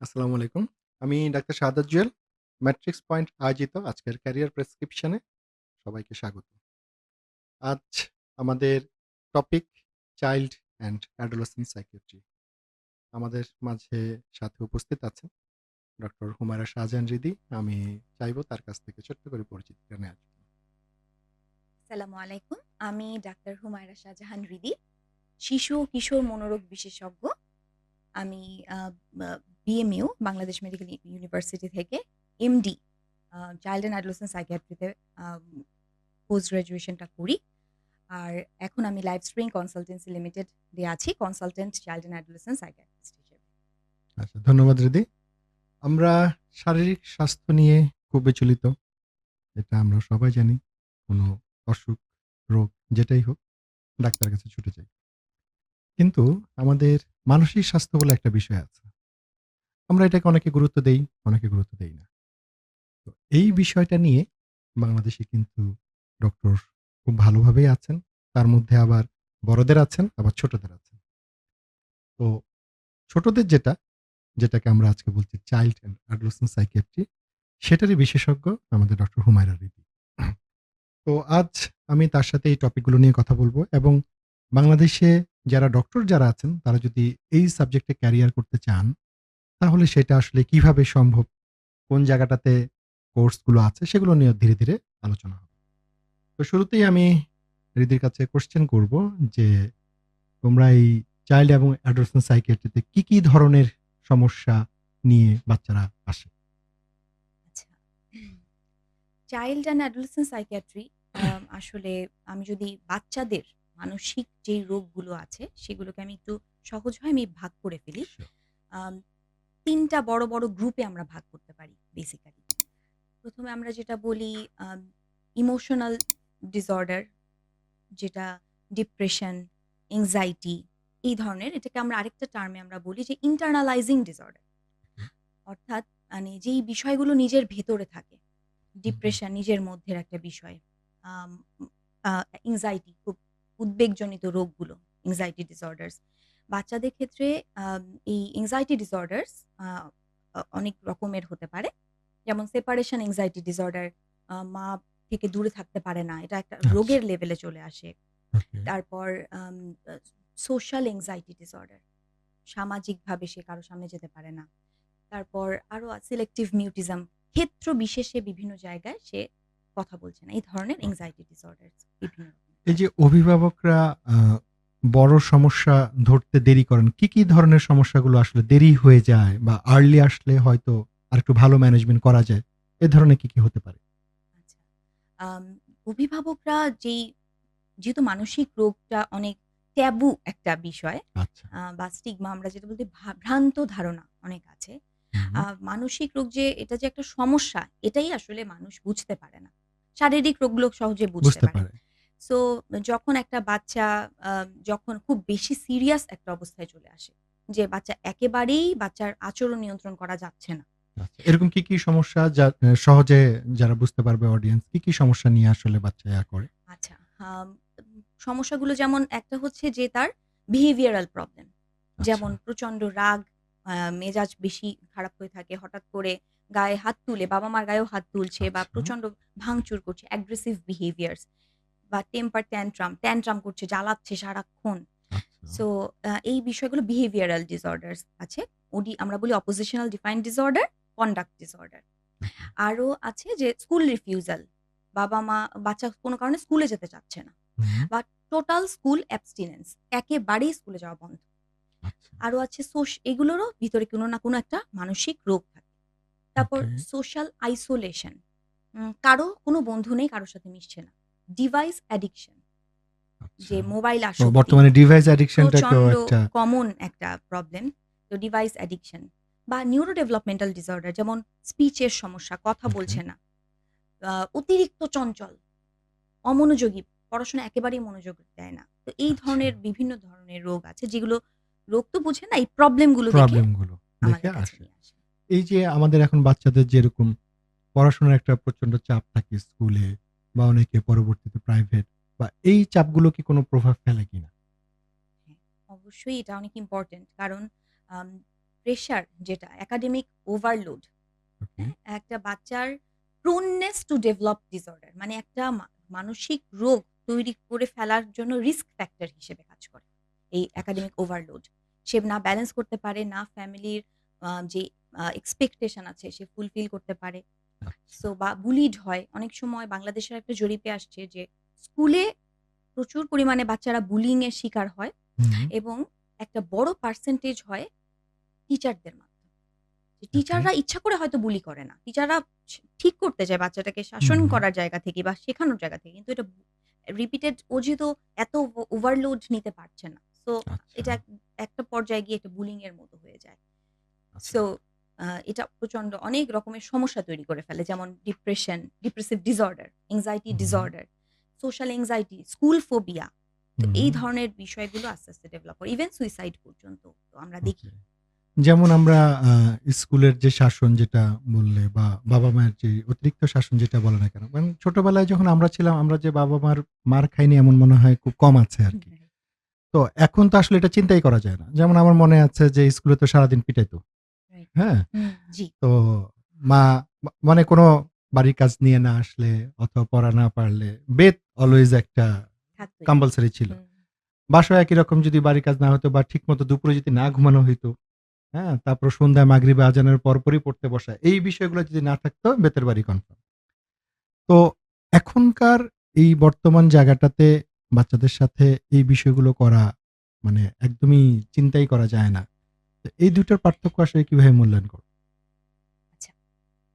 আসসালামু আলাইকুম। আমি ডাক্তার শাহাদাত জুয়েল। ম্যাট্রিক্স পয়েন্ট আয়োজিত আজকের ক্যারিয়ার প্রেসক্রিপশনে সবাইকে স্বাগত। আজ আমাদের topic child and adolescent psychiatry. আমাদের মাঝে সাথে উপস্থিত আছেন ডক্টর হুমায়রা শাহজাহান হৃদি। আমি চাইবো তার কাছ থেকে ছোট্ট করে পরিচিতিটা নেয়ার জন্য। আসসালামু আলাইকুম। আমি ডাক্তার হুমায়রা শাহজাহান হৃদি, শিশু ও কিশোর মনোরোগ বিশেষজ্ঞ। আমি আ বা বিএমইউ বাংলাদেশ মেডিকেল ইউনিভার্সিটি থেকে এমডি চাইল্ড অ্যান্ড অ্যাডোলেসেন্ট সাইকিয়াট্রিতে আম পোস্ট গ্র্যাজুয়েশনটা করি। আর এখন আমি লাইফ স্প্রিং কনসালটেন্সি লিমিটেড এ আছি consultant child and adolescent psychiatrist হিসেবে। আচ্ছা, ধন্যবাদ হৃদি। আমরা শারীরিক স্বাস্থ্য নিয়ে খুব বিচলিত। এটা আমরা সবাই জানি। কোনো অসুখ, রোগ যেটাই হোক ডাক্তারের কাছে ছুটে যাই। কিন্তু আমাদের মানসিক স্বাস্থ্য বলে একটা বিষয় আছে। আমরা এটাকে অনেকে গুরুত্ব দেই, অনেকে গুরুত্ব দেই না। তো এই বিষয়টা নিয়ে বাংলাদেশে কিন্তু ডক্টর খুব ভালোভাবেই আছেন। তার মধ্যে আবার বড়দের আছেন, আবার ছোটদের আছেন। তো ছোটদের যেটাকে আমরা আজকে বলছি চাইল্ড অ্যান্ড অ্যাডোলেসেন্ট সাইকিয়াট্রি, সেটারই বিশেষজ্ঞ আমাদের ডক্টর হুমায়রা হৃদি। তো আজ আমি তার সাথে এই টপিকগুলো নিয়ে কথা বলব এবং বাংলাদেশে যারা ডক্টর যারা আছেন, তারা যদি এই সাবজেক্টে ক্যারিয়ার করতে চান, তাহলে সেটা আসলে কিভাবে সম্ভব? কোন জায়গাটাতে কোর্সগুলো আছে সেগুলো নিয়ে ধীরে, ধীরে আলোচনা হবে। তো শুরুতেই আমি হৃদির কাছে কোয়েশ্চেন করব যে, তোমরা এই চাইল্ড এবং অ্যাডোলেসেন্ট সাইকিয়াট্রিতে কি, কি ধরনের সমস্যা নিয়ে বাচ্চারা আসে? আচ্ছা। চাইল্ড অ্যান্ড অ্যাডোলেসেন্ট সাইকিয়াট্রি আসলে আমি যদি বাচ্চাদের মানসিক যেই রোগগুলো আছে সেগুলোকে আমি একটু সহজ হয় আমি ভাগ করে ফেলি। Sure. আম ৩ টা বড়, বড় গ্রুপে আমরা ভাগ করতে পারি বেসিক্যালি। ১ম এ আমরা যেটা বলি আম ইমোশনাল ডিসঅর্ডার, যেটা ডিপ্রেশন, এংজাইটি এই ধরনের। এটাকে আমরা আরেকটা টার্মে আমরা বলি যে ইন্টারনালাইজিং ডিসঅর্ডার। অর্থাৎ মানে যেই বিষয়গুলো নিজের ভেতরে থাকে। ডিপ্রেশন নিজের মধ্যের একটা বিষয়। আম আ এংজাইটি খুব উদ্বেগজনিত রোগগুলো, এংজাইটি ডিসঅর্ডারস। বাচ্চাদের ক্ষেত্রে এই এংজাইটি ডিসঅর্ডারস আ অ অনেক রকমের হতে পারে। যেমন সেপারেশন এংজাইটি ডিসঅর্ডার, মা থেকে দূরে থাকতে পারে না। এটা একটা আচ্ছা, রোগের লেভেলে চলে আসে। ওকে। তারপর আম আ সোশ্যাল এংজাইটি ডিসঅর্ডার। সামাজিকভাবে সে কারো সামনে যেতে পারে না। তারপর আরো সিলেক্টিভ মিউটিজম, ক্ষেত্র বিশেষে বিভিন্ন জায়গায় সে কথা বলছে না। এই ধরনের ওকে। এংজাইটি ডিসঅর্ডারস বিভিন্ন রকমের এই হয়। যে অভিভাবকরা আ বড় সমস্যা ধরতে দেরি করেন, কি, কি ধরনের সমস্যাগুলো আসলে দেরি হয়ে যায় বা আর্লি আসলে হয়তো আরেকটু ভালো ম্যানেজমেন্ট করা যায়? এ ধরনের কি, কি হতে পারে? আচ্ছা। আম অভিভাবকরা যেহেতু মানসিক রোগটা অনেক ট্যাবু একটা বিষয়, আচ্ছা। বা স্টিগমা আমরা যেটা বলতে ভ্রান্ত ধারণা অনেক আছে। হুম, হুম। মানসিক রোগ যে এটা যে একটা সমস্যা, এটাই আসলে মানুষ বুঝতে পারে না। শারীরিক রোগগুলো সহজে বুঝতে বুঝতে পারে। পারে। সো যখন একটা বাচ্চা আ যখন খুব বেশি সিরিয়াস একটা অবস্থায় চলে আসে, যে বাচ্চা একেবারেই বাচ্চার আচরণ নিয়ন্ত্রণ করা যাচ্ছে না। আচ্ছা। এরকম কি, কি সমস্যা যা সহজে যারা বুঝতে পারবে অডিয়েন্স, কি, কি সমস্যা নিয়ে আসলে বাচ্চা করে? আচ্ছা, সমস্যাগুলো যেমন একটা হচ্ছে যে তার behavioral প্রবলেম। আচ্ছা, যেমন প্রচন্ড রাগ, মেজাজ বেশি খারাপ হয়ে থাকে। হঠাৎ করে গায়ে হাত তুলে বাবা-মার গায়েও হাত তুলছে বা আচ্ছা, প্রচন্ড ভাঙচুর করছে, aggressive behaviors বা টেম্পার ট্যান্ট্রাম করছে, জ্বালাচ্ছে সারাক্ষণ। আচ্ছা। সো এই বিষয়গুলো behavioral disorders আছে। আমরা বলি oppositional defiant disorder, conduct disorder। ওকে। আরো আছে যে স্কুল রিফিউজাল। বাবা-মা বাচ্চা কোনো কারণে স্কুলে যেতে চাচ্ছে না। হুম, বা টোটাল স্কুল অ্যাবস্টিনেন্স, একেবারেই স্কুলে যাওয়া বন্ধ। আচ্ছা। আরো আছে এগুলোরও ভিতরে কোনো না কোনো একটা মানসিক রোগ থাকে। তারপর ওকে। Social isolation. কারো কোনো বন্ধু নেই, কারো সাথে মিশছে না। ডিভাইস অ্যাডিকশন, আচ্ছা। যে মোবাইল তো আসক্তি বর্তমানে ডিভাইস অ্যাডিকশন টাকেও প্রচন্ড একটা কমন একটা প্রবলেম। তো ডিভাইস অ্যাডিকশন বা নিউরো ডেভেলপমেন্টাল ডিসঅর্ডার, যেমন স্পিচের সমস্যা, কথা ওকে। বলছে না। অতিরিক্ত চঞ্চল, অমনোযোগী, পড়াশোনায় একেবারেই মনোযোগ দেয় না। তো এই আচ্ছা। ধরনের বিভিন্ন ধরনের রোগ আছে যেগুলো রোগ তো বুঝে না, এই প্রবলেম গুলো দেখে প্রবলেম গুলো দেখে আমাদের কাছে আসে। নিয়ে আসে। এই যে আমাদের এখন বাচ্চাদের যেরকম পড়াশোনার একটা প্রচন্ড চাপ থাকে স্কুলে বা অনেকে পরবর্তীতে প্রাইভেট বা এই চাপগুলো কি কোনো প্রভাব ফেলে কিনা? হ্যাঁ, অবশ্যই এটা অনেক ইম্পোর্টেন্ট। কারণ আম প্রেশার যেটা একাডেমিক ওভারলোড, ওকে। হ্যাঁ? একটা বাচ্চার প্রোননেস টু ডেভেলপ ডিসঅর্ডার মানে একটা মানসিক রোগ তৈরি করে ফেলার জন্য রিস্ক ফ্যাক্টর হিসেবে কাজ করে এই আচ্ছা, একাডেমিক ওভারলোড। সে না ব্যালেন্স করতে পারে, না ফ্যামিলির যে এক্সপেকটেশন আছে সে ফুলফিল করতে পারে। আচ্ছা। সো বা বুলিড হয়। অনেক সময় বাংলাদেশের একটা জরিপে আসছে যে স্কুলে প্রচুর পরিমাণে বাচ্চারা বুলিং এর শিকার হয় হুম, এবং একটা বড় পার্সেন্টেজ হয় টিচারদের মাধ্যমে। যে ওকে। টিচাররা ইচ্ছা করে হয়তো বুলি করে না। টিচাররা ঠিক করতে চায় বাচ্চাটাকে শাসন হুম, করার জায়গা থেকে বা শেখানোর জায়গা থেকে। কিন্তু এটা রিপিটেড ও যেহেতু এত ওভারলোড নিতে পারছে না। সো আচ্ছা, এটা একটা পর্যায়ে গিয়ে একটা বুলিং এর মতো হয়ে যায়। আচ্ছা। সো এটা প্রচন্ড অনেক রকমের সমস্যা তৈরি করে ফেলে। যেমন depression, depressive disorder, anxiety hmm, disorder, social anxiety, school phobia. তো হুম, এই ধরনের বিষয়গুলো আস্তে, আস্তে ডেভেলপ করে। ইভেন সুইসাইড পর্যন্ত তো আমরা দেখি। ওকে। যেমন আমরা স্কুলের যে শাসন যেটা বললে বা বাবা-মায়ের যে অতিরিক্ত শাসন যেটা বলে না কেন? কারণ ছোটবেলায় যখন আমরা ছিলাম আমরা যে বাবা-মার মার খাইনি এমন মনে হয় খুব কম আছে আরকি। তো এখন তো আসলে এটা চিন্তাই করা যায় না। যেমন আমার মনে আছে যে স্কুলে তো সারাদিন পিটাইতো। রাইট। হ্যাঁ? হুম, জি, তো মা মানে কোনো বাড়ির কাজ নিয়ে না আসলে অথবা পড়া না পারলে বেত অলওয়েজ একটা থাকতই। কম্পালসরি ছিল। হুম, বাসায় একই রকম যদি বাড়ির কাজ না হতো বা ঠিকমতো দুপুরে যদি না ঘুমানো হইতো, হ্যাঁ? তারপর সন্ধ্যায় মাগরিবে আজানের পরপরই পড়তে বসা। এই বিষয়গুলো যদি না থাকতো বেতের বাড়ি কনফার্ম। তো এখনকার এই বর্তমান জায়গাটাতে বাচ্চাদের সাথে এই বিষয়গুলো করা মানে একদমই চিন্তাই করা যায় না। তো এই ২ টার পার্থক্য আসলে কিভাবে মূল্যায়ন করো? আচ্ছা।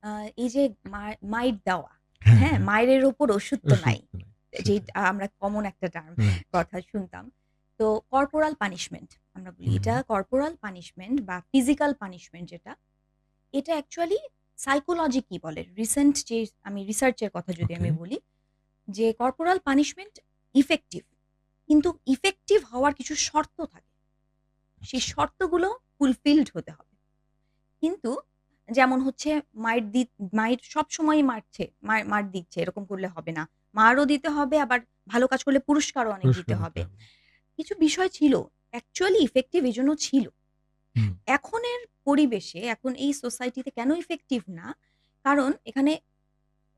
আ এই যে মাইর দেওয়া, হ্যাঁ, হ্যাঁ? হ্যাঁ। মাইরের উপর ওষুধ তো ওষুধ নাই। তো নাই। যে সেটাই। আমরা কমন একটা টার্ম রাইট। কথা শুনতাম। তো কর্পোরাল পানিশমেন্ট আমরা বলি। হুম, এটা কর্পোরাল পানিশমেন্ট বা ফিজিক্যাল পানিশমেন্ট যেটা, এটা অ্যাকচুয়ালি সাইকোলজি কি বলে? রিসেন্ট যে আমি রিসার্চ এর কথা যদি ওকে। আমি বলি, যে কর্পোরাল পানিশমেন্ট ইফেক্টিভ। কিন্তু ইফেক্টিভ হওয়ার কিছু শর্ত থাকে। সেই আচ্ছা। শর্তগুলো ফুলফিলড হতে হবে। কিন্তু যেমন হচ্ছে মাইর দি মাইর সবসময়ই মারছে, মার দিচ্ছে এরকম করলে হবে না। মারও দিতে হবে আবার ভালো কাজ করলে পুরস্কারও অনেক পুরস্কার দিতে দিতে হবে। হবে। কিছু বিষয় ছিল অ্যাকচুয়ালি ইফেক্টিভ এজন্য ছিল। হুম, এখনের পরিবেশে এখন এই সোসাইটিতে কেন ইফেক্টিভ না? কারণ এখানে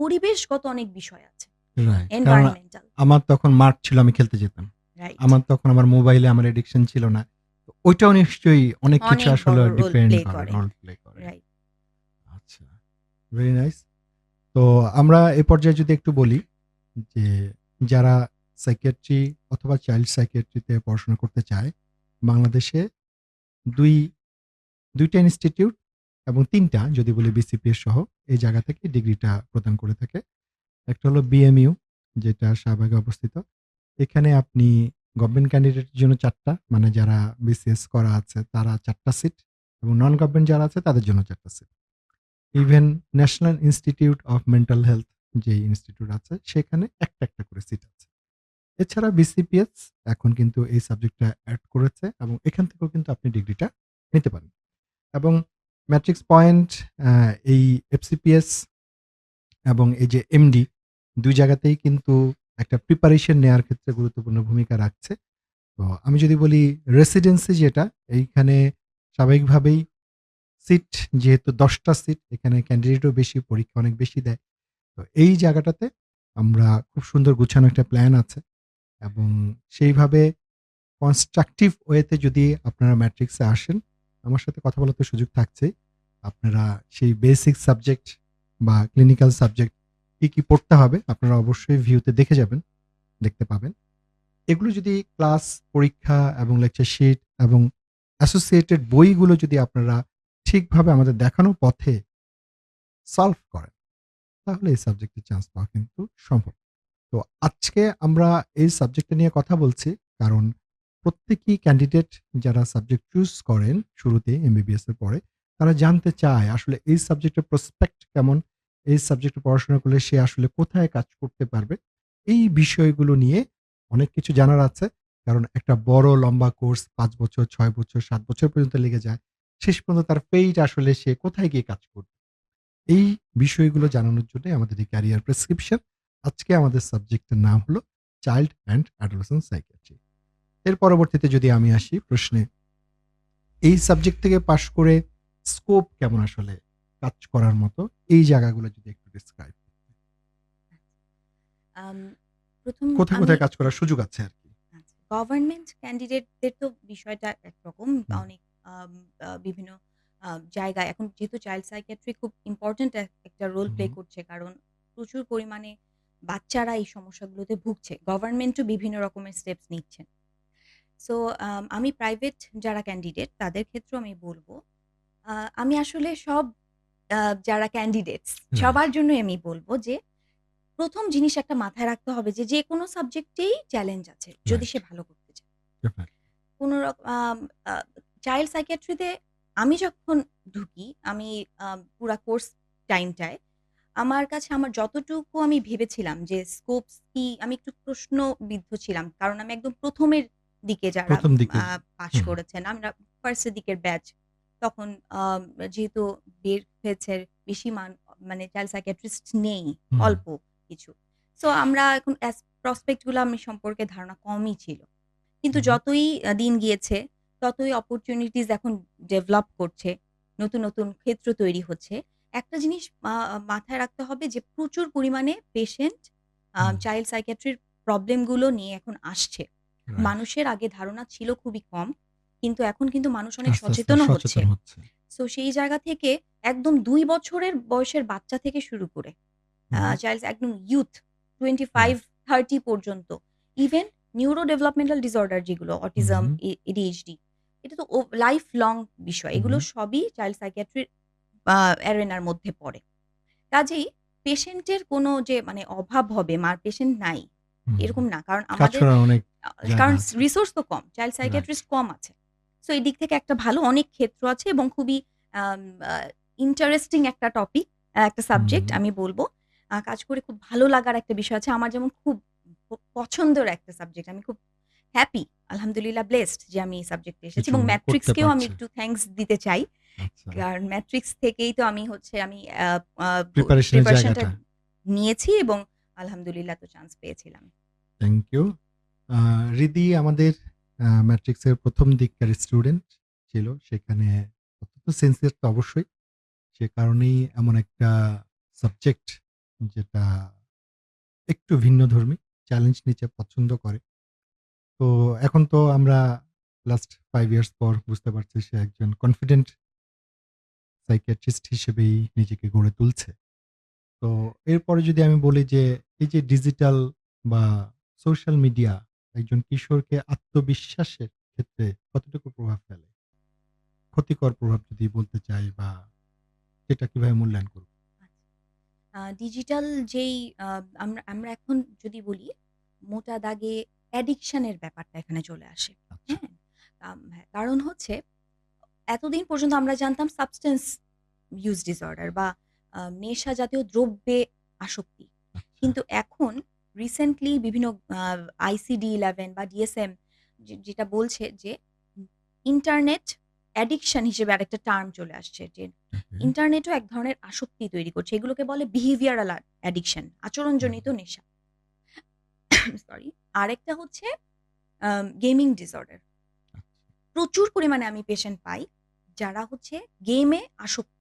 পরিবেশগত অনেক বিষয় আছে। রাইট। কারণ এনভায়রনমেন্টাল আমার তখন মাঠ ছিল আমি খেলতে যেতাম। রাইট। আমার তখন আমার মোবাইলে আমার অ্যাডিকশন ছিল না। তো ওইটাও নিশ্চয়ই অনেক কিছু অনেক আসলে বড় রোল ডিপেন্ড প্লে করে, করে। রোল প্লে করে। রাইট। আচ্ছা, ভেরি নাইস। তো আমরা এ পর্যায়ে যদি একটু বলি যে যারা সাইকিয়াট্রি অথবা চাইল্ড সাইকিয়াট্রি তে পড়াশোনা করতে চায়, বাংলাদেশে ২ ২ টা ইনস্টিটিউট এবং ৩ টা যদি বলি বিসিপিএস সহ এই জায়গা থেকে ডিগ্রিটা প্রদান করে থাকে। একটা হলো বিএমইউ যেটা শাহবাগে অবস্থিত। এখানে আপনি গভর্নমেন্ট ক্যান্ডিডেটের জন্য ৪ টা মানে যারা বিসিএস করা আছে তারা ৪ টা সিট এবং নন গভর্নমেন্ট যারা আছে তাদের জন্য ৪ টা সিট। Even National Institute of Mental Health যে ইনস্টিটিউট আছে সেখানে একটা, একটা করে সিট আছে। এছাড়া বিসিপিএস এখন কিন্তু এই সাবজেক্টটা এড করেছে এবং এখান থেকেও কিন্তু আপনি ডিগ্রিটা নিতে পারেন। এবং ম্যাট্রিক্স পয়েন্ট আ এই এফসিপিএস এবং এই যে এমডি ২ জায়গাতেই কিন্তু একটা প্রিপারেশন নেয়ার ক্ষেত্রে গুরুত্বপূর্ণ ভূমিকা রাখছে। তো আমি যদি বলি রেসিডেন্সি যেটা এইখানে স্বাভাবিকভাবেই সিট যেহেতু ১০ টা সিট এখানে ক্যান্ডিডেটও বেশি, পরীক্ষা অনেক বেশি দেয়। তো এই জায়গাটাতে আমরা খুব সুন্দর গুছানো একটা প্ল্যান আছে এবং সেইভাবে কনস্ট্রাকটিভ ওয়েতে যদি আপনারা ম্যাট্রিক্সে আসেন, আমার সাথে কথা বলার তো সুযোগ থাকছেই। আপনারা সেই বেসিক সাবজেক্ট বা ক্লিনিক্যাল সাবজেক্ট কি, কি পড়তে হবে আপনারা অবশ্যই ভিউতে দেখে যাবেন, দেখতে পাবেন। এগুলো যদি ক্লাস, পরীক্ষা এবং লেকচার শিট এবং অ্যাসোসিয়েটেড বইগুলো যদি আপনারা ঠিকভাবে আমাদের দেখানো পথে সলভ করেন, তাহলে এই সাবজেক্টে চান্স পাওয়া কিন্তু সম্ভব। তো আজকে আমরা এই সাবজেক্টটা নিয়ে কথা বলছি কারণ প্রত্যেকই ক্যান্ডিডেট যারা সাবজেক্ট চুজ করেন শুরুতে এমবিবিএস এর পরে, তারা জানতে চায় আসলে এই সাবজেক্টের প্রসপেক্ট কেমন? এই সাবজেক্টে পড়াশোনা করলে সে আসলে কোথায় কাজ করতে পারবে? এই বিষয়গুলো নিয়ে অনেক কিছু জানার আছে। কারণ একটা বড় লম্বা কোর্স ৫ বছর, ৬ বছর, ৭ বছর পর্যন্ত লেগে যায়। শেষ পর্যন্ত তার ফেইট আসলে সে কোথায় গিয়ে কাজ করবে? এই বিষয়গুলো জানানোর জন্যই আমাদের এই ক্যারিয়ার প্রেসক্রিপশন। আজকে আমাদের সাবজেক্টের নাম হলো চাইল্ড অ্যান্ড অ্যাডোলেসেন্ট সাইকিয়াট্রি। এর পরবর্তীতে যদি আমি আসি প্রশ্নে, এই সাবজেক্ট থেকে পাশ করে স্কোপ কেমন আসলে কাজ করার মতো এই জায়গাগুলো যদি একটু ডিসক্রাইব আম প্রথম কোথায় আমি কোথায় কাজ করার সুযোগ আছে আর কি গভর্নমেন্ট ক্যান্ডিডেটদের তো বিষয়টা একরকম হুম, অনেক বিভিন্ন জায়গায় এখন যেহেতু চাইল্ড সাইকিয়াট্রি খুব ইম্পর্ট্যান্ট একটা রোল প্লে হুম, করছে কারণ প্রচুর পরিমাণে বাচ্চারা এই সমস্যাগুলোতে ভুগছে গভর্নমেন্টও বিভিন্ন রকমের স্টেপস নিচ্ছেন সো আমি প্রাইভেট যারা ক্যান্ডিডেট তাদের ক্ষেত্রেও আমি বলবো আমি আসলে সব যারা ক্যান্ডিডেটস রাইট সবার জন্যই আমি বলবো যে প্রথম জিনিস একটা মাথায় রাখতে হবে যে যে কোনো সাবজেক্টেই চ্যালেঞ্জ আছে যদি রাইট সে ভালো করতে চায় ডেফিনেটলি কোনো চাইল্ড সাইকিয়াট্রিতে আমি যখন ঢুকি আমি পুরা কোর্স টাইমটায় আমার কাছে আমার যতটুকু আমি ভেবেছিলাম যে স্কোপস কি আমি একটু প্রশ্নবিদ্ধ ছিলাম কারণ আমি একদম প্রথমের দিকে যারা প্রথম দিকের পাশ হুম, করেছেন আমরা ফার্স্টের দিকের ব্যাচ তখন যেহেতু বের হয়েছে বেশি মানে চাইল্ড সাইকিয়াট্রিস্ট নেই হুম, অল্প কিছু সো আমরা এখন অ্যাজ প্রসপেক্টগুলো আমি সম্পর্কে ধারণা কমই ছিল কিন্তু হুম, যতই দিন গিয়েছে ততই অপরচুনিটিস এখন ডেভেলপ করছে নতুন নতুন ক্ষেত্র তৈরি হচ্ছে একটা জিনিস মাথায় রাখতে হবে যে প্রচুর পরিমাণে পেশেন্ট হুম, চাইল্ড সাইকিয়াট্রির প্রবলেমগুলো নিয়ে এখন আসছে রাইট মানুষের আগে ধারণা ছিল খুবই কম কিন্তু এখন কিন্তু মানুষ অনেক আস্তে আস্তে সচেতনও হচ্ছে সচেতন হচ্ছে সো সেই জায়গা থেকে একদম ২ বছরের বয়সের বাচ্চা থেকে শুরু করে হুম, চাইল্ড একদম ইউথ রাইট 25-30 পর্যন্ত ইভেন নিউরো ডেভেলপমেন্টাল ডিসঅর্ডার যেগুলো অটিজম হুম, এডিএইচডি এটা তো লাইফ লং বিষয় হুম, এগুলো সবই চাইল্ড সাইকিয়াট্রির অ্যারেনার মধ্যে পড়ে কাজেই পেশেন্টের কোনো যে মানে অভাব হবে মার পেশেন্ট নাই হুম। এরকম না কারণ কাজ আমাদের করার অনেক জায়গা কারণ আছে রিসোর্স তো কম চাইল্ড রাইট সাইকিয়াট্রিস্ট কম আছে সো এই দিক থেকে একটা ভালো অনেক ক্ষেত্র আছে এবং খুবই ইন্টারেস্টিং একটা টপিক একটা হুম, সাবজেক্ট আমি বলবো কাজ করে খুব ভালো লাগার একটা বিষয় আছে আমার যেমন খুব পছন্দের একটা সাবজেক্ট আমি খুব হ্যাপি আলহামদুলিল্লাহ ব্লেসড যে আমি এই সাবজেক্টে এসেছি কিছু এবং করতে ম্যাট্রিক্সকেও আমি পারছে একটু থ্যাঙ্কস দিতে চাই আচ্ছা কারণ ম্যাট্রিক্স থেকেই তো আমি হচ্ছে আমি প্রিপারেশনের প্রিপারেশনটা জায়গাটা নিয়েছি এবং আলহামদুলিল্লাহ তো চান্স পেয়েছিলাম থ্যাংক ইউ রিদি আমাদের ম্যাট্রিক্সের প্রথম দিককার স্টুডেন্ট ছিল সেখানে অত্যন্ত সিনসিয়ার তো অবশ্যই সে কারণেই এমন একটা সাবজেক্ট যেটা একটু ভিন্নধর্মী চ্যালেঞ্জ নিতে পছন্দ করে তো এখন তো আমরা লাস্ট 5 ইয়ার্স পর বুঝতে পারছি সে একজন কনফিডেন্ট সাইকিয়াট্রিস্ট হিসেবেই নিজেকে গড়ে তুলছে তো এরপরে যদি আমি বলি যে এই যে ডিজিটাল বা সোশ্যাল মিডিয়া একজন কিশোরকে আত্মবিশ্বাসের ক্ষেত্রে কতটুকু প্রভাব ফেলে ক্ষতিকর প্রভাব যদি বলতে চাই বা সেটা কিভাবে মূল্যায়ন করব ডিজিটাল যেই আমরা আমরা এখন যদি বলি মোটা দাগে অ্যাডিকশনের ব্যাপারটা এখানে চলে আসে আচ্ছা হ্যাঁ হ্যাঁ, কারণ হচ্ছে এতদিন পর্যন্ত আমরা জানতাম সাবস্টেন্স ইউজ ডিসঅর্ডার বা নেশা জাতীয় দ্রব্যে আসক্তি আচ্ছা কিন্তু এখন রিসেন্টলি বিভিন্ন ICD-11 বা DSM যেটা বলছে যে ইন্টারনেট অ্যাডিকশন হিসেবে আরেকটা টার্ম চলে আসছে যে ওকে ইন্টারনেটও এক ধরনের আসক্তি তৈরি করছে এগুলোকে বলে বিহেভিয়ারাল অ্যাডিকশন আচরণজনিত নেশা সরি আরেকটা হচ্ছে গেমিং ডিসঅর্ডার প্রচুর পরিমাণে আমি পেশেন্ট পাই যারা হচ্ছে গেমে আসক্ত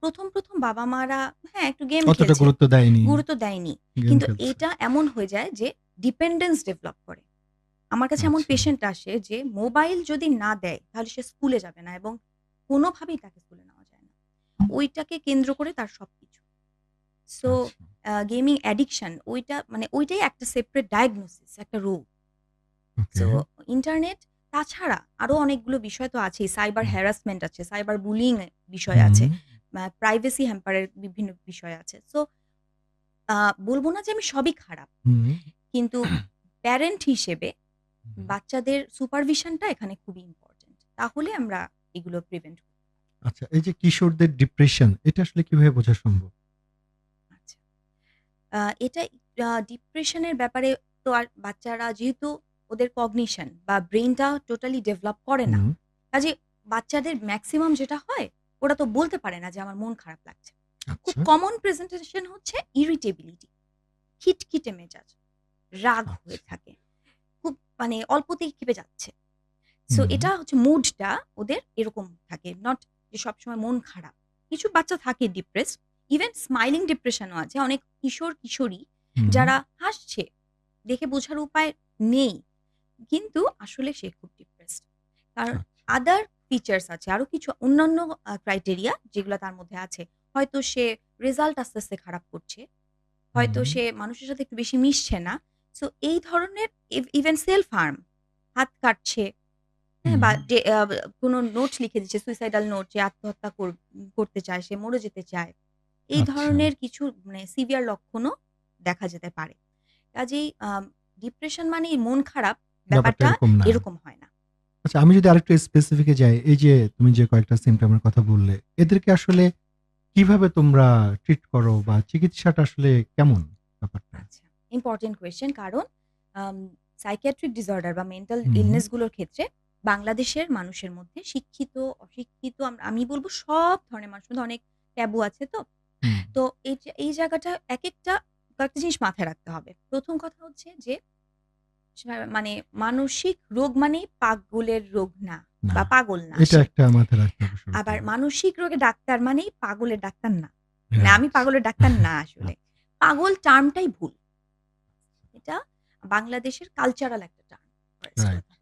প্রথম বাবা মারা হ্যাঁ একটু গেম অতটা খেলছে গুরুত্ব দেয়নি গুরুত্ব দেয়নি গেম কিন্তু খেলছে এটা এমন হয়ে যায় যে ডিপেন্ডেন্স ডেভেলপ করে আমার কাছে এমন আচ্ছা পেশেন্ট আসে যে মোবাইল যদি না দেয় তাহলে সে স্কুলে যাবে না এবং কোনোভাবেই তাকে স্কুলে নেওয়া যায় না ওইটাকে কেন্দ্র করে তার সবকিছু সো আচ্ছা গেমিং অ্যাডিকশন ওইটা মানে ওইটাই একটা সেপারেট ডায়াগনোসিস একটা রোগ ওকে সো ইন্টারনেট তাছাড়া আরো অনেকগুলো বিষয় তো আছে সাইবার হ্যারাসমেন্ট আছে সাইবার বুলিং বিষয় হুম আছে প্রাইভেসি হ্যাম্পারের বিভিন্ন বিষয় আছে সো বলবো না যে আমি সবই খারাপ হুম কিন্তু প্যারেন্ট হিসেবে বাচ্চাদের সুপারভিশনটা এখানে খুবই ইম্পর্টেন্ট তাহলে আমরা এগুলো প্রিভেন্ট করতে আচ্ছা এই যে কিশোরদের ডিপ্রেশন এটা আসলে কিভাবে বোঝা সম্ভব আচ্ছা এটা ডিপ্রেশনের ব্যাপারে তো আর বাচ্চারা যেহেতু ওদের কগনিশন বা ব্রেনটা টোটালি ডেভেলপ করে না হুম কাজে বাচ্চাদের ম্যাক্সিমাম যেটা হয় ওরা তো বলতে পারে না যে আমার মন খারাপ লাগছে খুব আচ্ছা কমন প্রেজেন্টেশন হচ্ছে ইরিটেবিলিটি খিটখিটে মেজাজ রাগ হয়ে আচ্ছা থাকে খুব মানে অল্পতেই ক্ষেপে যাচ্ছে সো হুম, এটা হচ্ছে মুডটা ওদের এরকম থাকে। নট যে সবসময় মন খারাপ। কিছু বাচ্চা থাকে ডিপ্রেসড। ইভেন স্মাইলিং ডিপ্রেশনও আছে। অনেক কিশোর-কিশোরী হুম, যারা হাসছে, দেখে বোঝার উপায় নেই। কিন্তু আসলে সে খুব ডিপ্রেসড। কারণ আচ্ছা। আদার ফিচার্স আছে। আরো কিছু অন্যান্য ক্রাইটেরিয়া যেগুলা তার মধ্যে আছে। হয়তো সে রেজাল্ট আস্তে, আস্তে খারাপ করছে। হয়তো হুম, সে মানুষের সাথে একটু বেশি মিশছে না। সো এই ধরনের ইভেন সেলফ হার্ম, হাত কাটছে, হ্যাঁ? হুম, বা কোনো নোট লিখে দিচ্ছে সুইসাইডাল নোট যে আত্মহত্যা করতে চায়, সে মরে যেতে চায়। এই আচ্ছা। ধরনের কিছু মানে সিভিয়ার লক্ষণও দেখা যেতে পারে। কাজেই ডিপ্রেশন মানেই মন খারাপ ব্যাপারটা ব্যাপারটা এরকম না। এরকম হয় না। আচ্ছা, আমি যদি আরেকটু স্পেসিফিক এ যাই, এই যে তুমি যে কয়েকটা সিম্পটম এর কথা বললে, এদেরকে আসলে কিভাবে তোমরা ট্রিট করো বা চিকিৎসাটা আসলে কেমন ব্যাপারটা? আচ্ছা, ইম্পোর্টেন্ট কোয়েশ্চেন কারণ আম সাইকিয়াট্রিক ডিসঅর্ডার বা মেন্টাল হুম, ইলনেস গুলোর ক্ষেত্রে বাংলাদেশের মানুষের মধ্যে শিক্ষিত, অশিক্ষিত আমি বলব সব ধরনের মানুষের মধ্যে অনেক ট্যাবু আছে তো। হুম, তো এই জায়গাটা একেকটা কয়েকটা জিনিস মাথায় রাখতে হবে। ১ম কথা হচ্ছে যে মানে মানসিক রোগ মানেই পাগলের রোগ না না। বা পাগল না এটা সে। একটা মাথায় রাখতে হবে শুরুতে। আবার মানসিক রোগে ডাক্তার মানেই পাগলের ডাক্তার না। মানে আমি রাইট। পাগলের ডাক্তার না আসলে। আচ্ছা, পাগল টার্মটাই ভুল। এটা বাংলাদেশের কালচারাল একটা টার্ম ফার্স্ট রাইট। কথা।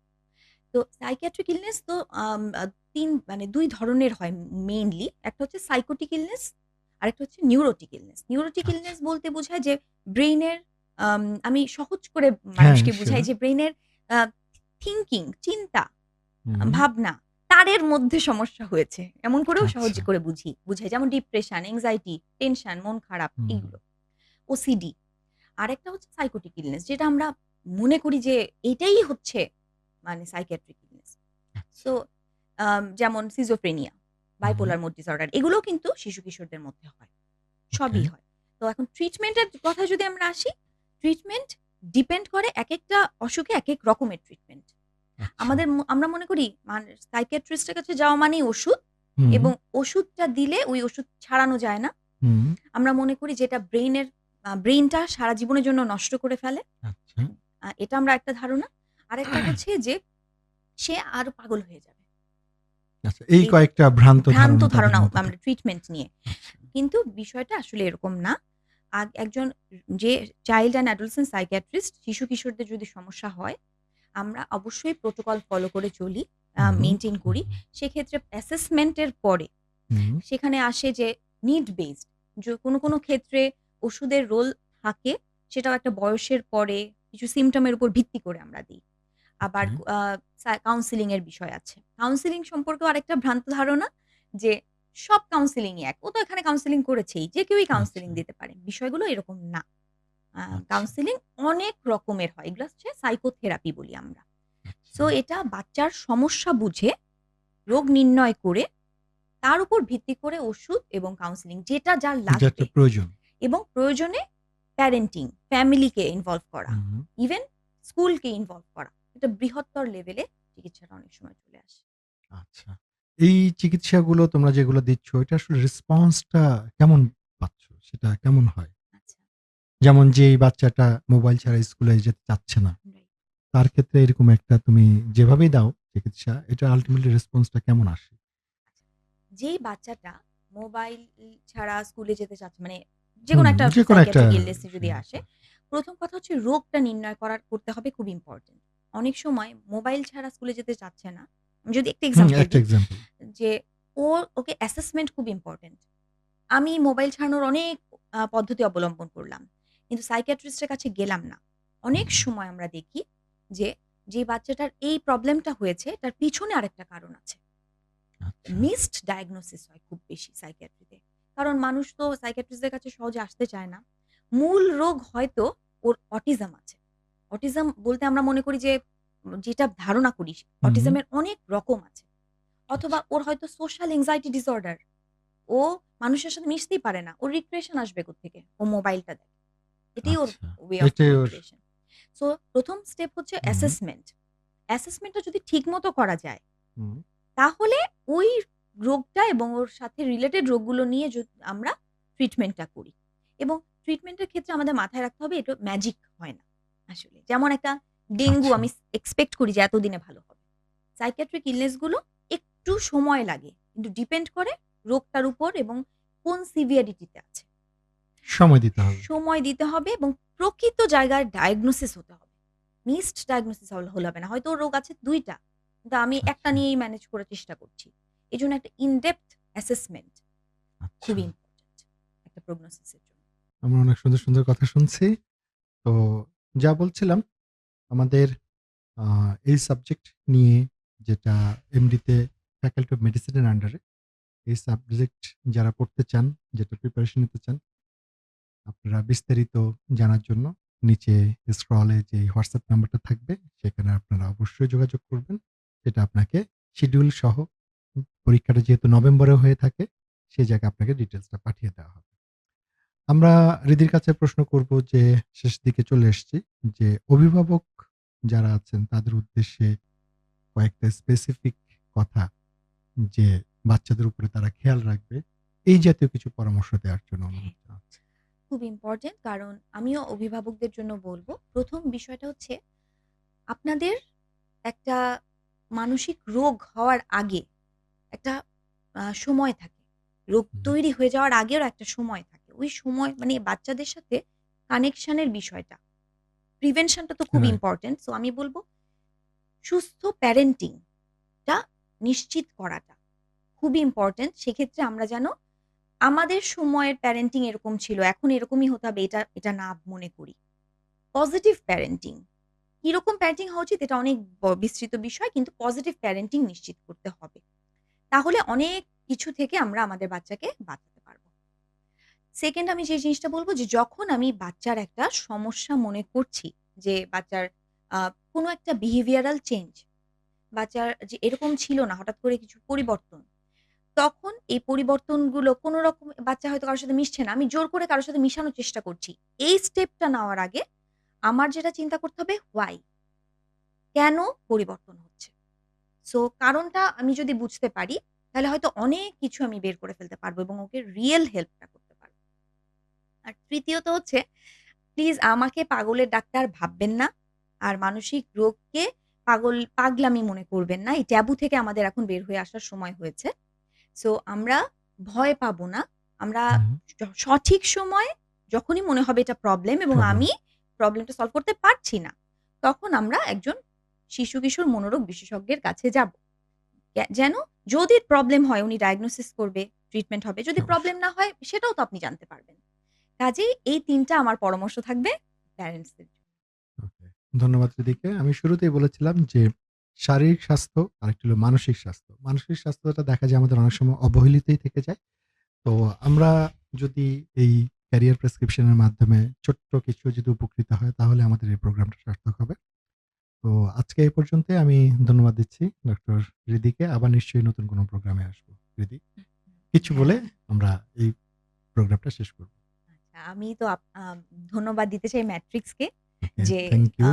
তো সাইকিয়াট্রিক ইলনেস তো ৩ মানে ২ ধরনের হয় মেইনলি। একটা হচ্ছে সাইকোটিক ইলনেস, আরেকটা হচ্ছে নিউরোটিক ইলনেস। নিউরোটিক আচ্ছা। ইলনেস বলতে বোঝায় যে ব্রেইনের আমি সহজ করে হ্যাঁ, মানুষকে বুঝাই সিউর। যে ব্রেইনের আ থিংকিং, চিন্তা, হুম, ভাবনা তারের মধ্যে সমস্যা হয়েছে। এমন করেও সহজ আচ্ছা। করে বুঝাই। যেমন ডিপ্রেশন, এনক্সাইটি, টেনশন, মন খারাপ হুম, এগুলো। ওসিডি। আরেকটা হচ্ছে সাইকোটিক ইলনেস যেটা আমরা মনে করি যে এটাই হচ্ছে মানে সাইকিয়াট্রিক ইলনেস। আচ্ছা। সো যেমন সিজোফ্রেনিয়া, হুম, বাইপোলার মুড ডিসঅর্ডার এগুলোও কিন্তু শিশু-কিশোরদের মধ্যে হয়। ওকে। সবই হয়। তো এখন ট্রিটমেন্টের কথায় যদি আমরা আসি, ট্রিটমেন্ট ডিপেন্ড করে একেকটা অসুখে একেক রকমের ট্রিটমেন্ট। আচ্ছা। আমরা মনে করি সাইকিয়াট্রিস্ট এর কাছে যাওয়া মানেই ওষুধ হুম, এবং ওষুধটা দিলে ওই ওষুধ ছাড়ানো যায় না। হুম, আমরা মনে করি যেটা ব্রেইনটা সারা জীবনের জন্য নষ্ট করে ফেলে। আচ্ছা, এটা আমরা একটা ধারণা। আরেকটা হচ্ছে যে সে আরো পাগল হয়ে যাবে। আচ্ছা। এই এই কয়েকটা ভ্রান্ত ভ্রান্ত ধারণা তাদের ধারণা মধ্যে আমরা থাকে। ট্রিটমেন্ট নিয়ে। আচ্ছা। কিন্তু বিষয়টা আসলে এরকম না। একজন যে চাইল্ড অ্যান্ড অ্যাডোলেসেন্ট সাইকিয়াট্রিস্ট শিশু-কিশোরদের যদি সমস্যা হয়, আমরা অবশ্যই প্রোটোকল ফলো করে চলি, হুম, মেইনটেইন করি। সেক্ষেত্রে অ্যাসেসমেন্ট এর পরে হুম, সেখানে আসে যে নিড বেসড কোনো ক্ষেত্রে ওষুধের রোল থাকে। সেটাও একটা বয়সের পরে কিছু সিম্পটম এর উপর ভিত্তি করে আমরা দিই। আবার ওকে। কাউন্সেলিং এর বিষয় আছে। কাউন্সেলিং সম্পর্কেও আরেকটা ভ্রান্ত ধারণা যে সব কাউন্সেলিংই এক। ও তো এখানে কাউন্সেলিং করেছেই। যে কেউই আচ্ছা, কাউন্সেলিং দিতে পারে। বিষয়গুলো এরকম না। আচ্ছা, কাউন্সেলিং অনেক রকমের হয়। এগুলো হচ্ছে সাইকোথেরাপি বলি আমরা। আচ্ছা। সো এটা বাচ্চার সমস্যা বুঝে, রোগ নির্ণয় করে, তার উপর ভিত্তি করে ওষুধ এবং কাউন্সেলিং যেটা যার যেটা লাগবে প্রয়োজন। এবং প্রয়োজনে প্যারেন্টিং, ফ্যামিলিকে ইনভলভ করা, হুম, ইভেন স্কুলকে ইনভলভ করা। এটা বৃহত্তর লেভেলে চিকিৎসাটা অনেক সময় চলে আসে। আচ্ছা। এই চিকিৎসাগুলো তোমরা যেগুলো দিচ্ছ, এটা আসলে রেসপন্সটা কেমন পাচ্ছ? সেটা কেমন হয়? আচ্ছা, যেমন যেই বাচ্চাটা মোবাইল ছাড়া স্কুলে যেতে চাচ্ছে না, রাইট। তার ক্ষেত্রে এরকম একটা তুমি যেভাবেই দাও চিকিৎসা, এটা আল্টিমেটলি রেসপন্সটা কেমন আসে? যেই বাচ্চাটা মোবাইল ছাড়া স্কুলে যেতে চাচ্ছে মানে যেকোনো একটা যেকোনো একটা সাইকিয়াট্রিক ইলনেস যদি আসে, সমস্যা। ১ম কথা হচ্ছে রোগটা নির্ণয় করতে হবে খুব ইম্পোর্টেন্ট। অনেক সময় মোবাইল ছাড়া স্কুলে যেতে চাচ্ছে না। আমি যদি একটা এক্সাম্পল একটা দিই এক্সাম্পল। যে ওকে অ্যাসেসমেন্ট খুব ইম্পোর্টেন্ট। আমি মোবাইল ছাড়ানোর অনেক পদ্ধতি অবলম্বন করলাম। কিন্তু সাইকিয়াট্রিস্ট এর কাছে গেলাম না। অনেক হুম, সময় আমরা দেখি যে, যে বাচ্চাটার এই প্রবলেমটা হয়েছে তার পিছনে আরেকটা কারণ আছে। আচ্ছা, মিসড ডায়াগনোসিস হয় খুব বেশি সাইকিয়াট্রিতে। কারণ মানুষ তো সাইকিয়াট্রিস্টদের কাছে সহজে আসতে চায় না। মূল রোগ হয়তো ওর অটিজম আছে। অটিজম বলতে আমরা মনে করি যে যেটা ধারণা করি হুম, অটিজমের অনেক রকম আছে। অথবা আচ্ছা, ওর হয়তো সোশ্যাল এনক্সাইটি ডিসঅর্ডার। ও মানুষের সাথে মিশতেই পারে না। ওর রিক্রিয়েশন আসবে কোত্থেকে? ও মোবাইলটা দেখে। এটাই ওর আচ্ছা। ওয়ে অফ এটাই ওর রিক্রিয়েশন। সো ১ম স্টেপ হচ্ছে হুম, অ্যাসেসমেন্ট। অ্যাসেসমেন্টটা যদি ঠিকমতো করা যায় হুম, তাহলে ওই রোগটা এবং ওর সাথে রিলেটেড রোগগুলো নিয়ে আমরা ট্রিটমেন্টটা করি। এবং ট্রিটমেন্টের ক্ষেত্রে আমাদের মাথায় রাখতে হবে এটা ম্যাজিক হয় না আসলে। যেমন একটা ডেঙ্গু আচ্ছা, আমি এক্সপেক্ট করি যে এতদিনে ভালো হবে। সাইকিয়াট্রিক ইলনেস গুলো একটু সময় লাগে। কিন্তু ডিপেন্ড করে রোগটার উপর এবং কোন সিভিয়ারিটিতে আছে। সময় দিতে হবে। সময় দিতে হবে এবং প্রকৃত জায়গায় ডায়াগনোসিস হতে হবে। মিসড ডায়াগনোসিস হলে হবে না। হয়তো ওর রোগ আছে ২ টা। কিন্তু আমি একটা আচ্ছা, নিয়েই ম্যানেজ করার চেষ্টা করছি। এজন্য একটা ইন-ডেপথ অ্যাসেসমেন্ট আচ্ছা। খুবই ইম্পোর্টেন্ট একটা প্রগনোসিস এর জন্য। আমরা অনেক সুন্দর, সুন্দর কথা শুনছি। তো যা বলছিলাম আমাদের আ এই সাবজেক্ট নিয়ে যেটা এমডিতে ফ্যাকাল্টি অফ মেডিসিন এর আন্ডারে এই সাবজেক্ট যারা পড়তে চান, যেটা প্রিপারেশন নিতে চান, আপনারা বিস্তারিত জানার জন্য নিচে স্ক্রলে যে হোয়াটসঅ্যাপ নাম্বারটা থাকবে সেখানে আপনারা অবশ্যই যোগাযোগ করবেন। যেটা আপনাকে শিডিউল সহ পরীক্ষাটা যেহেতু নভেম্বরে হয়ে থাকে, সেই জায়গায় আপনাকে ডিটেইলসটা পাঠিয়ে দেওয়া হবে। আমরা হৃদির কাছে প্রশ্ন করব যে শেষ দিকে চলে এসেছি যে অভিভাবক যারা আছেন তাদের উদ্দেশ্যে কয়েকটা স্পেসিফিক কথা যে বাচ্চাদের উপরে তারা খেয়াল রাখবে, এই জাতীয় কিছু পরামর্শ দেওয়ার জন্য হ্যাঁ, অনুরোধ জানাচ্ছি। খুব ইম্পোর্টেন্ট কারণ আমিও অভিভাবকদের জন্য বলব, ১ম বিষয়টা হচ্ছে আপনাদের একটা মানসিক রোগ হওয়ার আগে একটা সময় থাকে। রোগ হুম, তৈরি হয়ে যাওয়ার আগেও একটা সময় থাকে। ওই সময় মানে বাচ্চাদের সাথে কানেকশন এর বিষয়টা, প্রিভেনশন টা তো খুব রাইট। ইম্পোর্টেন্ট। সো আমি বলব সুস্থ প্যারেন্টিং টা নিশ্চিত করাটা খুবই ইম্পোর্টেন্ট। সেক্ষেত্রে আমরা যেন আমাদের সময়ের প্যারেন্টিং এরকম ছিল, এখন এরকমই হতে হবে এটা না মনে করি। পজিটিভ প্যারেন্টিং, কিরকম প্যারেন্টিং হওয়া উচিত এটা অনেক বিস্তৃত বিষয় কিন্তু পজিটিভ প্যারেন্টিং নিশ্চিত করতে হবে। তাহলে অনেক কিছু থেকে আমরা আমাদের বাচ্চাকে বাঁচাতে পারব। সেকেন্ড আমি যে জিনিসটা বলব যে যখন আমি বাচ্চার একটা সমস্যা মনে করছি যে বাচ্চার আ কোনো একটা behavioral চেঞ্জ, বাচ্চার যে এরকম ছিল না হঠাৎ করে কিছু পরিবর্তন। তখন এই পরিবর্তনগুলো কোন রকম বাচ্চা হয়তো কারো সাথে মিশছে না। আমি জোর করে কারো সাথে মিশানোর চেষ্টা করছি। এই স্টেপটা নেওয়ার আগে আমার যেটা চিন্তা করতে হবে why? কেন পরিবর্তন হচ্ছে? সো কারণটা আমি যদি বুঝতে পারি, তাহলে হয়তো অনেক কিছু আমি বের করে ফেলতে পারবো এবং ওকে রিয়াল হেল্পটা করতে পারব। আর তৃতীয়ত হচ্ছে প্লিজ আমাকে পাগলের ডাক্তার ভাববেন না। আর মানসিক রোগকে পাগলামি মনে করবেন না। এই ট্যাবু থেকে আমাদের এখন বের হয়ে আসার সময় হয়েছে। সো আমরা ভয় পাবো না। আমরা হুম, সঠিক সময়ে যখনই মনে হবে এটা প্রবলেম এবং প্রবলেম। আমি প্রবলেমটা সলভ করতে পারছি না, তখন আমরা একজন শিশু-কিশোর মনোরোগ বিশেষজ্ঞের কাছে যাব। যেন যদি প্রবলেম হয় উনি ডায়াগনোসিস করবে, ট্রিটমেন্ট হবে। যদি প্রবলেম অবশ্যই। না হয় সেটাও তো আপনি জানতে পারবেন। কাজেই এই ৩ টা আমার পরামর্শ থাকবে প্যারেন্টস দের জন্য। ওকে। ধন্যবাদ রিদিকে। আমি শুরুতেই বলেছিলাম যে শারীরিক স্বাস্থ্য আরেকটি হলো মানসিক স্বাস্থ্য। মানসিক স্বাস্থ্যটা দেখা যায় আমাদের অনেক সময় অবহেলিতই থেকে যায়। তো আমরা যদি এই ক্যারিয়ার প্রেসক্রিপশন এর মাধ্যমে ছোট্ট কিছু যদি উপকৃত হয় তাহলে আমাদের এই প্রোগ্রামটা সার্থক হবে। তো আজকে এই পর্যন্তই আমি ধন্যবাদ দিচ্ছি ডক্টর রিদিকে। আবার নিশ্চয়ই নতুন কোনো প্রোগ্রামে আসবো। রিদি, কিছু বলে হ্যাঁ, আমরা এই প্রোগ্রামটা শেষ করব। আচ্ছা আমি তো ধন্যবাদ দিতে চাই ম্যাট্রিক্সকে ওকে, যে থ্যাংক ইউ।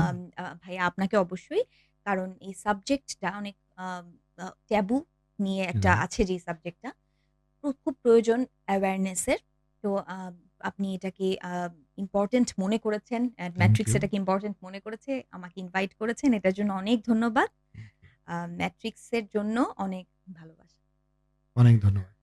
ভাইয়া আপনাকে অবশ্যই। কারণ এই সাবজেক্টটা অনেক আম ট্যাবু নিয়ে একটা রাইট। আছে যে সাবজেক্টটা। খুব প্রয়োজন অ্যাওয়ারনেস এর। তো আপনি এটাকে ইম্পোর্টেন্ট মনে করেছেন। থ্যাংক ম্যাট্রিক্স ইউ। এটাকে ইম্পোর্টেন্ট মনে করেছে। আমাকে ইনভাইট করেছেন। এটার জন্য অনেক ধন্যবাদ। ম্যাট্রিক্স এর জন্য অনেক ভালোবাসা। অনেক ধন্যবাদ।